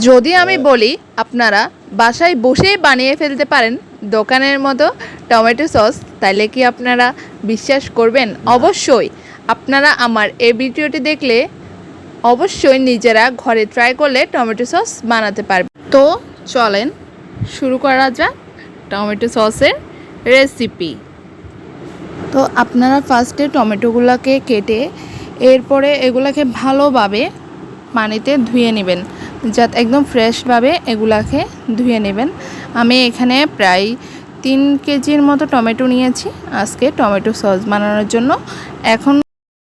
যদি আমি বলি আপনারা বাসায় বসেই বানিয়ে ফেলতে পারেন দোকানের মতো টমেটো সস, তাহলে কি আপনারা বিশ্বাস করবেন? অবশ্যই। আপনারা আমার এই ভিডিওটি দেখলে অবশ্যই নিজেরা ঘরে ট্রাই করলে টমেটো সস বানাতে পারবেন। তো চলেন শুরু করা যাক টমেটো সসের রেসিপি। তো আপনারা ফার্স্টে টমেটোগুলোকে কেটে এরপরে এগুলাকে ভালোভাবে পানিতে ধুয়ে নেবেন, যাতে একদম ফ্রেশভাবে এগুলাকে ধুয়ে নেবেন। আমি এখানে প্রায় 3 কেজির মতো টমেটো নিয়েছি আজকে টমেটো সস বানানোর জন্য। এখন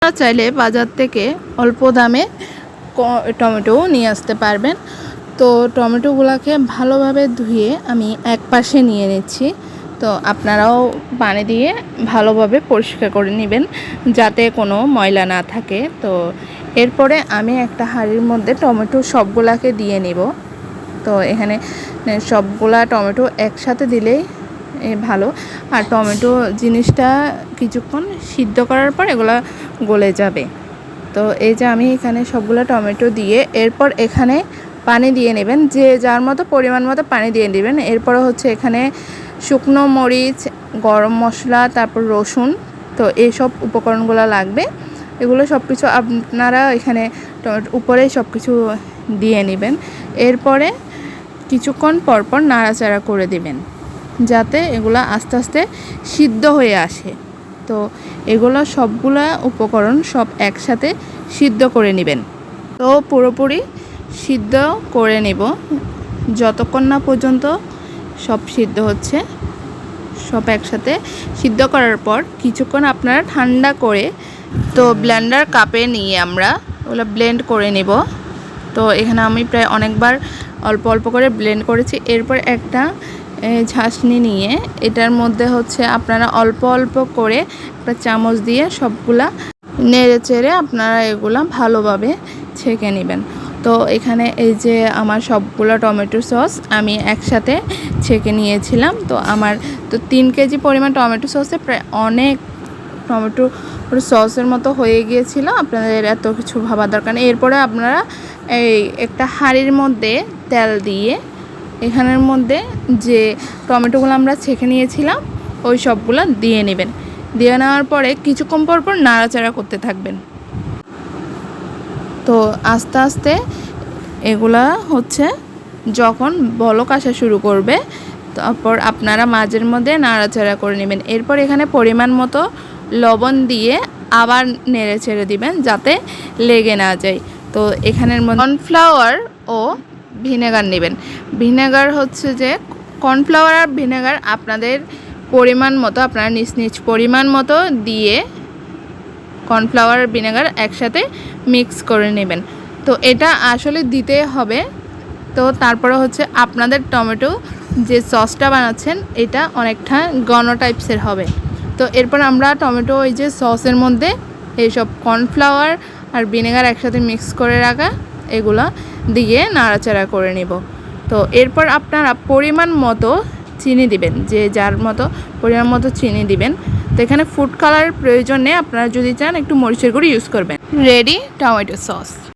চাইলে বাজার থেকে অল্প দামে টমেটো নিয়ে আসতে পারবেন। তো টমেটোগুলোকে ভালোভাবে ধুয়ে আমি এক পাশে নিয়ে নিচ্ছি। তো আপনারাও পানি দিয়ে ভালোভাবে পরিষ্কার করে নেবেন যাতে কোনো ময়লা না থাকে। তো এরপরে আমি একটা হাঁড়ির মধ্যে টমেটো সবগুলাকে দিয়ে নিব। তো এখানে সবগুলা টমেটো একসাথে দিলেই ভালো। আর টমেটো জিনিসটা কিছুক্ষণ সিদ্ধ করার পর এগুলা গলে যাবে। তো এই যে আমি এখানে সবগুলা টমেটো দিয়ে এরপর এখানে পানি দিয়ে নেবেন, যে যার মতো পরিমাণ মতো পানি দিয়ে নেবেন। এরপর হচ্ছে এখানে শুকনো মরিচ, গরম মশলা, তারপর রসুন, তো এইসব উপকরণগুলো লাগবে। এগুলো সব কিছু আপনারা এখানে উপরেই সব কিছু দিয়ে নেবেন। এরপরে কিছুক্ষণ পরপর নাড়াচাড়া করে দিবেন যাতে এগুলো আস্তে আস্তে সিদ্ধ হয়ে আসে। তো এগুলো সবগুলা উপকরণ সব একসাথে সিদ্ধ করে নেবেন। তো পুরোপুরি সিদ্ধ করে নেব যতক্ষণ না পর্যন্ত সব সিদ্ধ হচ্ছে। সব একসাথে সিদ্ধ করার পর কিছুক্ষণ আপনারা ঠান্ডা করে তো ব্লেন্ডার কাপে নিয়ে আমরা ওগুলো ব্লেন্ড করে নেব। তো এখানে আমি প্রায় অনেকবার অল্প অল্প করে ব্লেন্ড করেছি। এরপর একটা ঝাঁসনি নিয়ে এটার মধ্যে হচ্ছে আপনারা অল্প অল্প করে একটা চামচ দিয়ে সবগুলা নেড়ে চেড়ে আপনারা এগুলা ভালোভাবে ছেঁকে নেবেন। তো এখানে এই যে আমার সবগুলো টমেটো সস আমি একসাথে ছেঁকে নিয়েছিলাম। তো আমার 3 কেজি পরিমাণ টমেটো সসে প্রায় অনেক টমেটো সসের মতো হয়ে গিয়েছিল। আপনাদের এত কিছু ভাবার দরকার নেই। এরপরে আপনারা এই একটা হাঁড়ির মধ্যে তেল দিয়ে এখানের মধ্যে যে টমেটোগুলো আমরা ছেঁকে নিয়েছিলাম ওই সবগুলো দিয়ে নেবেন। দিয়ে নেওয়ার পরে কিছুক্ষণ পর পর নাড়াচাড়া করতে থাকবেন। তো আস্তে আস্তে এগুলা হচ্ছে যখন বলক আসা শুরু করবে তারপর আপনারা মাঝের মধ্যে নাড়াচাড়া করে নেবেন। এরপর এখানে পরিমাণ মতো লবণ দিয়ে আবার নেড়ে ছেড়ে দিবেন যাতে লেগে না যায়। তো এখানের মধ্যে কর্নফ্লাওয়ার ও ভিনেগার নেবেন। ভিনেগার হচ্ছে যে কর্নফ্লাওয়ার আর ভিনেগার আপনাদের পরিমাণ মতো, আপনারা নিজ নিজ পরিমাণ মতো দিয়ে কর্নফ্লাওয়ার আর ভিনেগার একসাথে মিক্স করে নেবেন। তো এটা আসলে দিতে হবে। তো তারপরে হচ্ছে আপনাদের টমেটো যে সসটা বানাচ্ছেন এটা অনেকটা ঘন টাইপসের হবে। তো এরপর আমরা টমেটো ওই যে সসের মধ্যে এইসব কর্নফ্লাওয়ার আর ভিনেগার একসাথে মিক্স করে রাখা এগুলো দিয়ে নাড়াচাড়া করে নেব। তো এরপর আপনারা পরিমাণ মতো চিনি দিবেন, যে যার মতো পরিমাণ মতো চিনি দিবেন। তো এখানে ফুড কালারের প্রয়োজন নেই, আপনারা যদি চান একটু মরিচের গুঁড়ো ইউজ করবেন। Ready tomato sauce.